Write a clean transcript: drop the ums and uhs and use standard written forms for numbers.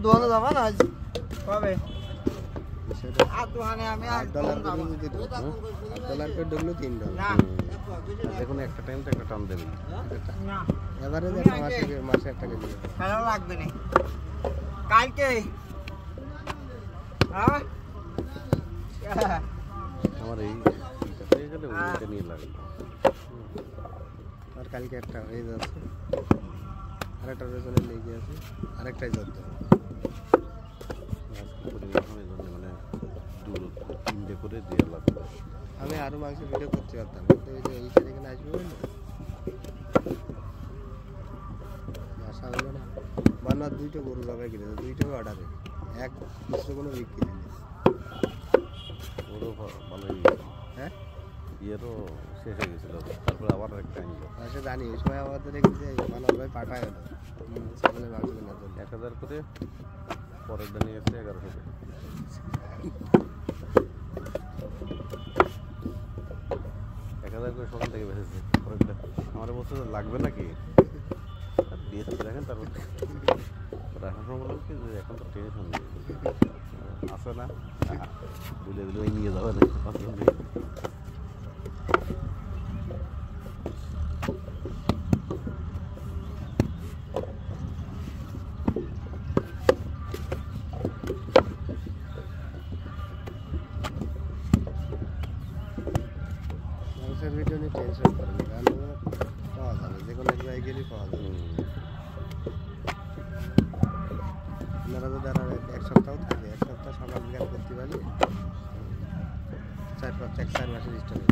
দোকানে যাবা না আজ কবে $8 করে ঢুকলো $3 দেখুন একটা টাইম তো একটা টান দেবেন এবারে মাসে একটা কেজি ভালো লাগবে না কালকে হ্যাঁ আমার এই নিয়ে লাগবে আর কালকে একটা হয়ে যাচ্ছে আরেকটা রেজনে লেগে আছে আরেকটাই ধরতে হবে মানে তিনটে করে দেওয়া লাগবে আমি আরো মাংস ভিডিও করতে পারতাম কিন্তু এই যে এই সাইড এখানে আসবে না আশা হলো না বানার দুইটা গরু যাবে কিনে দুইটাও অর্ডারে এক দুশো কোনো বিক্রি নেই ওরও ভালোই হ্যাঁ ইয়েরও শেষ হয়ে গেছিল তারপরে আবার একটা আনলো আচ্ছা জানি ওই সময় আমাদের রেখেছে বানার ভাই পাঠায় গেল সকালে মাংস কেনার জন্য 1000 করে পরের দিন এসে 1100 করে 1000 করে সকাল থেকে বেঁচেছে পরের দিন আমার বলছে লাগবে নাকি বেশ দেখেন তারপর রাখার সময় বললাম কি যে এখন তো টেনশন নেই আসে না বুঝলে দিলে ওই নিয়ে যাবে না মানুষের ভিডিও নিয়ে টেনশন করে না কারণ পাওয়া যাবে যে কোনো এক জায়গায় গেলেই পাওয়া যাবে আপনারা যদি আর এক সপ্তাহ থাকে এক সপ্তাহ সকাল বিকাল করতে পারলে 4 মাসের স্টার্ট